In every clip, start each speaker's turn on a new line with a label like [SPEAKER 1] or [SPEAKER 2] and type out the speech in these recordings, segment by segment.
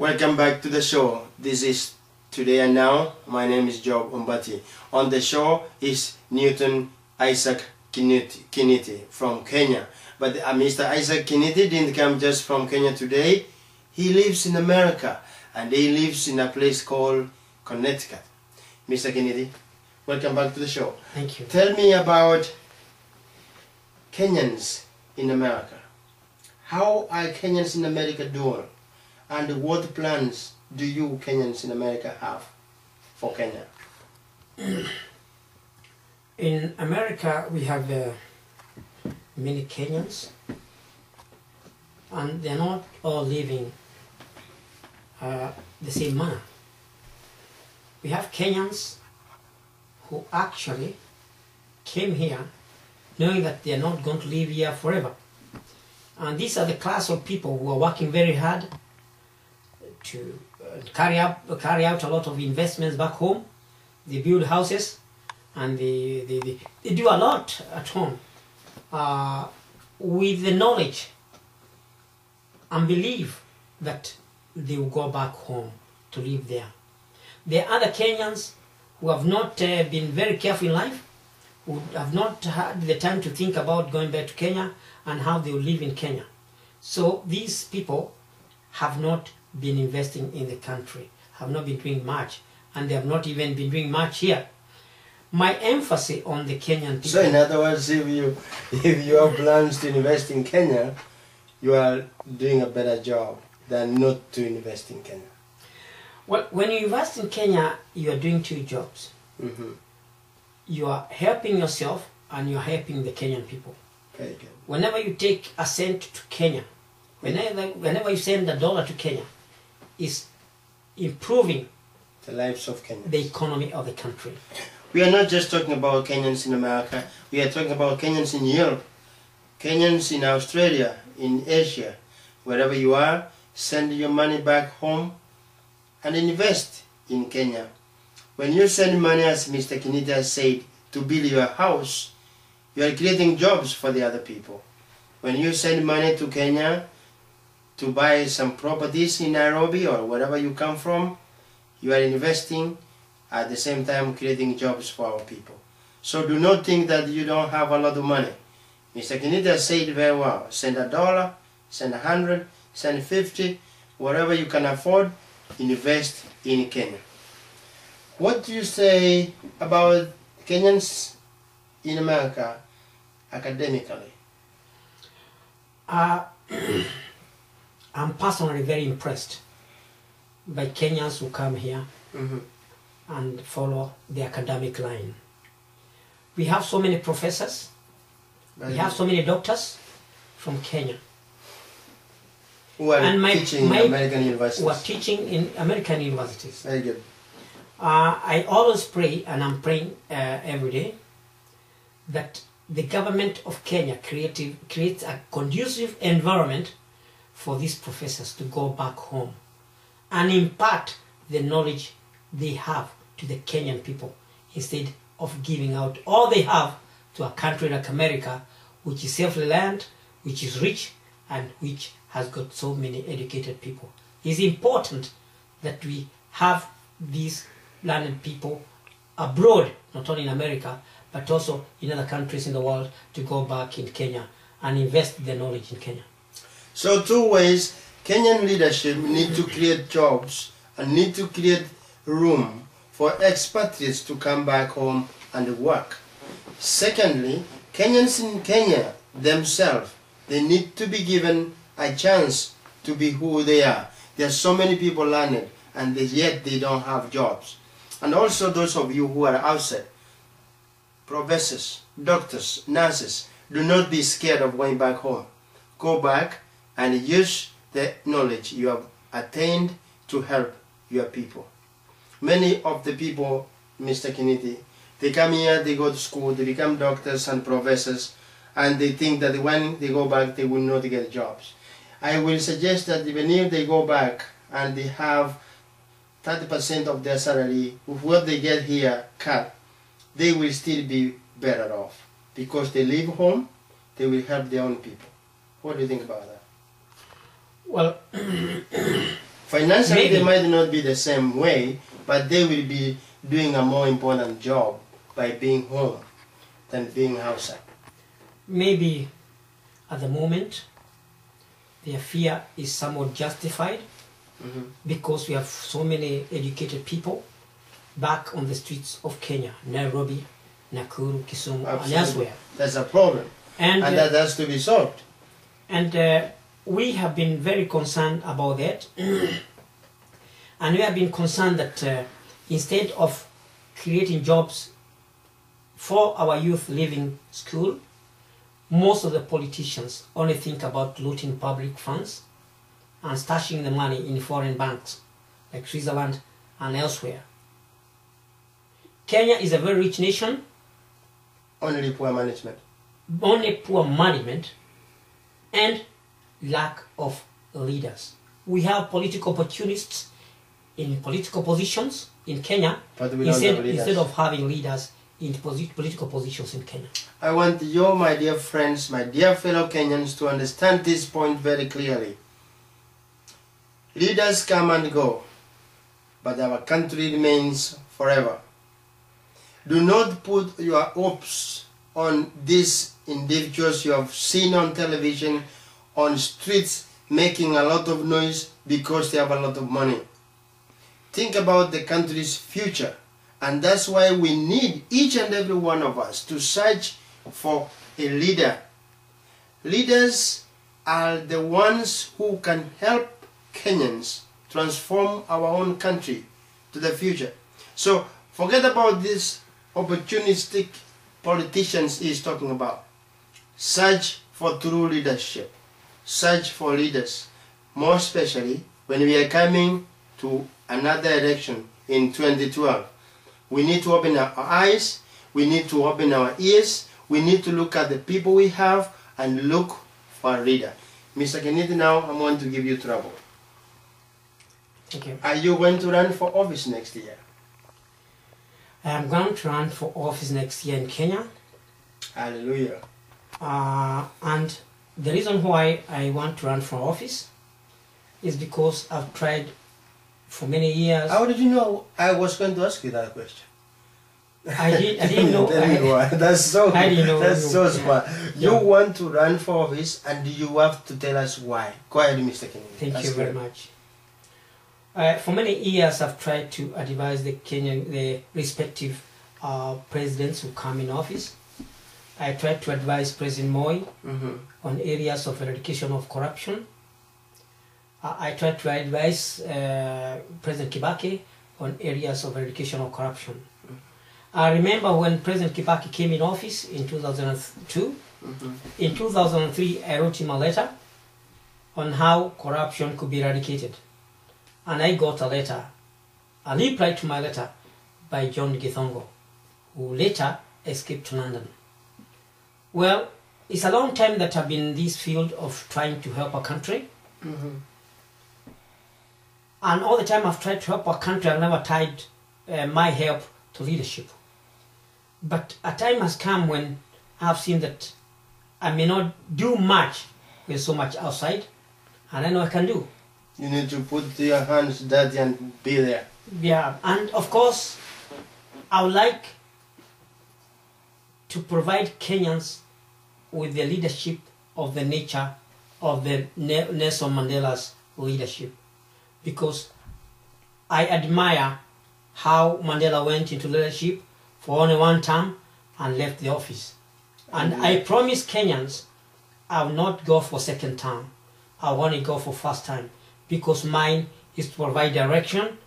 [SPEAKER 1] Welcome back to the show. This is Today and Now. My name is Job Umbati. On the show is Newton Isaac Kiniti from Kenya. But Mr. Isaac Kiniti didn't come just from Kenya today. He lives in America and he lives in a place called Connecticut. Mr. Kiniti, welcome back to the show.
[SPEAKER 2] Thank you.
[SPEAKER 1] Tell me about Kenyans in America. How are Kenyans in America doing? And what plans do you Kenyans in America have for Kenya?
[SPEAKER 2] In America, we have many Kenyans, and they're not all living the same manner. We have Kenyans who actually came here knowing that they're not going to live here forever. And these are the class of people who are working very hard to carry out a lot of investments back home. They build houses and they do a lot at home with the knowledge and belief that they will go back home to live there. There are other Kenyans who have not been very careful in life, who have not had the time to think about going back to Kenya and how they will live in Kenya. So these people have not been investing in the country, have not been doing much, and they have not even been doing much here. My emphasis on the Kenyan people...
[SPEAKER 1] So in other words, if you have plans to invest in Kenya, you are doing a better job than not to invest in Kenya.
[SPEAKER 2] Well, when you invest in Kenya, you are doing two jobs.
[SPEAKER 1] Mm-hmm.
[SPEAKER 2] You are helping yourself and you are helping the Kenyan people.
[SPEAKER 1] Very good.
[SPEAKER 2] Whenever you take a cent to Kenya, whenever you send $1 to Kenya, is improving
[SPEAKER 1] the lives of Kenya,
[SPEAKER 2] the economy of the country.
[SPEAKER 1] We are not just talking about Kenyans in America, we are talking about Kenyans in Europe, Kenyans in Australia, in Asia. Wherever you are, send your money back home and invest in Kenya. When you send money, as Mr. Kiniti said, to build your house, you are creating jobs for the other people. When you send money to Kenya to buy some properties in Nairobi or wherever you come from, you are investing, at the same time creating jobs for our people. So do not think that you don't have a lot of money. Mr. Kiniti said very well, send $1, send 100, send 50, whatever you can afford, invest in Kenya. What do you say about Kenyans in America academically?
[SPEAKER 2] I'm personally very impressed by Kenyans who come here and follow the academic line. We have so many professors, we have so many doctors from Kenya.
[SPEAKER 1] Who are teaching in American universities.
[SPEAKER 2] Who are teaching in American universities.
[SPEAKER 1] Very good.
[SPEAKER 2] I always pray, and I'm praying every day, that the government of Kenya creates a conducive environment for these professors to go back home and impart the knowledge they have to the Kenyan people instead of giving out all they have to a country like America, which is self-reliant, which is rich, and which has got so many educated people. It's important that we have these learned people abroad, not only in America, but also in other countries in the world, to go back in Kenya and invest their knowledge in Kenya.
[SPEAKER 1] So two ways, Kenyan leadership need to create jobs and need to create room for expatriates to come back home and work. Secondly, Kenyans in Kenya themselves, they need to be given a chance to be who they are. There are so many people learning and yet they don't have jobs. And also those of you who are outside, professors, doctors, nurses, do not be scared of going back home. Go back and use the knowledge you have attained to help your people. Many of the people, Mr. Kiniti, they come here, they go to school, they become doctors and professors, and they think that when they go back, they will not get jobs. I will suggest that even if they go back and they have 30% of their salary, with what they get here cut, they will still be better off. Because they leave home, they will help their own people. What do you think about that?
[SPEAKER 2] Well,
[SPEAKER 1] Financially,
[SPEAKER 2] Maybe.
[SPEAKER 1] they might not be the same way, but they will be doing a more important job by being home than being outside.
[SPEAKER 2] Maybe at the moment their fear is somewhat justified because we have so many educated people back on the streets of Kenya, Nairobi, Nakuru, Kisumu, and
[SPEAKER 1] Absolutely.
[SPEAKER 2] elsewhere.
[SPEAKER 1] That's a problem,
[SPEAKER 2] And,
[SPEAKER 1] that has to be solved.
[SPEAKER 2] and we have been very concerned about that. And we have been concerned that instead of creating jobs for our youth leaving school, most of the politicians only think about looting public funds and stashing the money in foreign banks like Switzerland and elsewhere. Kenya is a very rich nation,
[SPEAKER 1] Only poor management.
[SPEAKER 2] only poor management and lack of leaders. We have political opportunists in political positions in Kenya
[SPEAKER 1] But we don't have leaders.
[SPEAKER 2] instead of having leaders in political positions in Kenya.
[SPEAKER 1] I want you, my dear friends, my dear fellow Kenyans, to understand this point very clearly. Leaders come and go, but our country remains forever. Do not put your hopes on these individuals you have seen on television, on streets, making a lot of noise because they have a lot of money. Think about the country's future, and that's why we need each and every one of us to search for a leader. Leaders are the ones who can help Kenyans transform our own country to the future. So forget about these opportunistic politicians he's talking about. Search for true leadership. Search for leaders, more especially when we are coming to another election in 2012. We need to open our eyes, we need to open our ears, we need to look at the people we have and look for a leader. Mr. Kennedy, now I'm going to give you trouble.
[SPEAKER 2] Thank you.
[SPEAKER 1] Are you going to run for office next year?
[SPEAKER 2] I am going to run for office next year in Kenya.
[SPEAKER 1] Hallelujah.
[SPEAKER 2] And the reason why I want to run for office is because I've tried for many years.
[SPEAKER 1] How did you know I was going to ask you that question?
[SPEAKER 2] I didn't know.
[SPEAKER 1] Tell me why. That's so
[SPEAKER 2] I didn't know.
[SPEAKER 1] That's so smart. You
[SPEAKER 2] Yeah.
[SPEAKER 1] want to run for office and you have to tell us why. Go ahead, Mr. Kennedy.
[SPEAKER 2] Thank
[SPEAKER 1] That's
[SPEAKER 2] you very
[SPEAKER 1] good.
[SPEAKER 2] much. For many years, I've tried to advise the respective presidents who come in office. I tried to advise President Moi on areas of eradication of corruption. I tried to advise President Kibaki on areas of eradication of corruption. I remember when President Kibaki came in office in 2002. In 2003, I wrote him a letter on how corruption could be eradicated. And I got a letter, a reply to my letter by John Githongo, who later escaped to London. Well, it's a long time that I've been in this field of trying to help our country. And all the time I've tried to help our country, I've never tied my help to leadership. But a time has come when I've seen that I may not do much with so much outside, and I know I can do.
[SPEAKER 1] You need to put your hands dirty and be there.
[SPEAKER 2] Yeah, and of course, I would like to provide Kenyans with the leadership of the nature of the Nelson Mandela's leadership, because I admire how Mandela went into leadership for only one term and left the office. And I promise Kenyans I will not go for second term. I want to go for first time, because mine is to provide direction,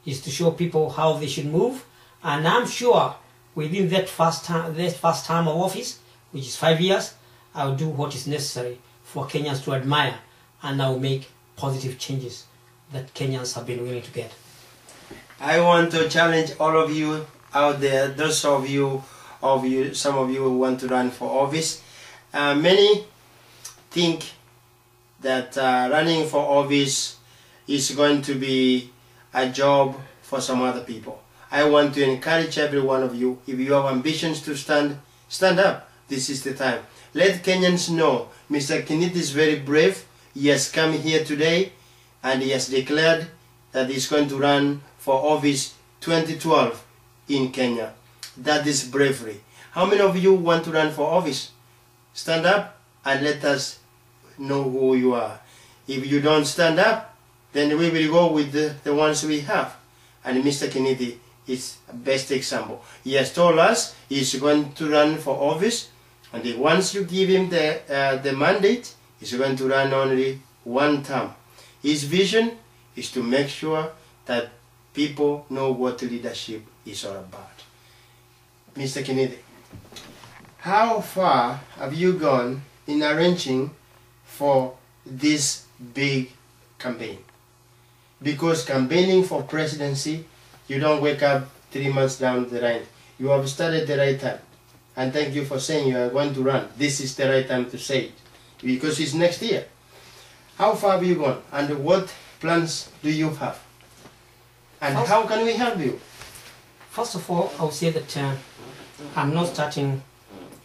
[SPEAKER 2] is to show people how they should move, and I'm sure within that first term of office, which is 5 years, I will do what is necessary for Kenyans to admire, and I will make positive changes that Kenyans have been willing to get.
[SPEAKER 1] I want to challenge all of you out there, those of you, some of you who want to run for office. Many think that running for office is going to be a job for some other people. I want to encourage every one of you, if you have ambitions to stand up, this is the time. Let Kenyans know Mr. Kennedy is very brave. He has come here today and he has declared that is going to run for office 2012 in Kenya. That is bravery. How many of you want to run for office? Stand up and let us know who you are. If you don't stand up, then we will go with the ones we have. And Mr. Kennedy is the best example. He has told us he's going to run for office, and once you give him the mandate, he's going to run only one term. His vision is to make sure that people know what leadership is all about. Mr. Kennedy, how far have you gone in arranging for this big campaign? Because campaigning for presidency, you don't wake up 3 months down the line. You have started the right time. And thank you for saying you are going to run. This is the right time to say it, because it's next year. How far have you gone, and what plans do you have? And how can we help you?
[SPEAKER 2] First of all, I would say that I'm not starting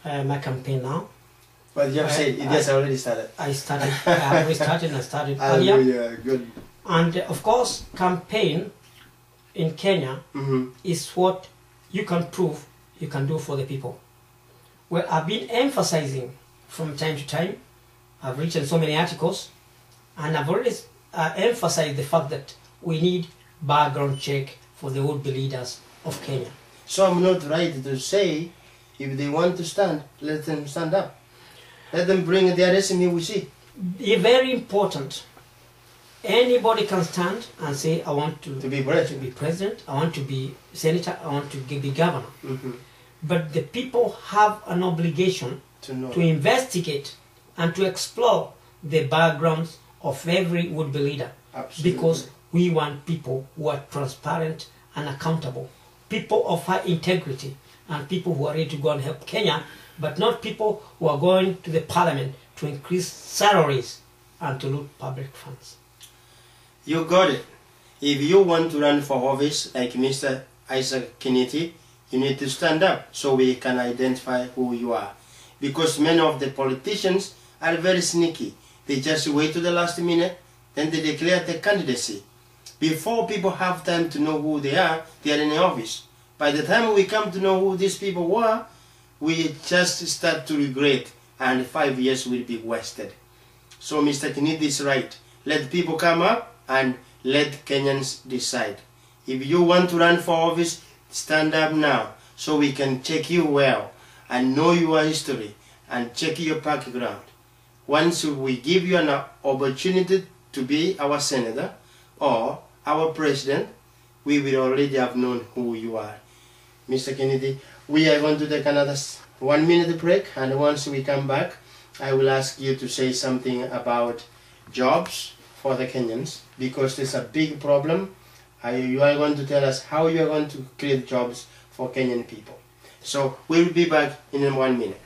[SPEAKER 2] my campaign now.
[SPEAKER 1] Well, you have said it has already started.
[SPEAKER 2] I already started and I started earlier.
[SPEAKER 1] Hallelujah, good.
[SPEAKER 2] And of course, campaign in Kenya is what you can prove you can do for the people. Well, I've been emphasizing from time to time. I've written so many articles, and I've always emphasized the fact that we need background check for the would-be leaders of Kenya.
[SPEAKER 1] So I'm not right to say, if they want to stand, let them stand up. Let them bring their resume, we see.
[SPEAKER 2] Very important. Anybody can stand and say, I want to be president, I want to be senator, I want to be governor. But the people have an obligation to investigate and to explore the backgrounds of every would-be leader.
[SPEAKER 1] Absolutely.
[SPEAKER 2] Because we want people who are transparent and accountable, people of high integrity, and people who are ready to go and help Kenya, but not people who are going to the parliament to increase salaries and to loot public funds.
[SPEAKER 1] You got it. If you want to run for office like Mr. Isaac Kennedy, you need to stand up so we can identify who you are. Because many of the politicians are very sneaky. They just wait to the last minute, then they declare the candidacy. Before people have time to know who they are in the office. By the time we come to know who these people were, we just start to regret, and 5 years will be wasted. So Mr. Kennedy is right. Let people come up and let Kenyans decide. If you want to run for office, stand up now so we can check you well and know your history and check your background. Once we give you an opportunity to be our senator or our president, we will already have known who you are. Mr. Kennedy, we are going to take another 1 minute break, and once we come back, I will ask you to say something about jobs for the Kenyans, because there's a big problem. You are going to tell us how you are going to create jobs for Kenyan people. So we'll be back in 1 minute.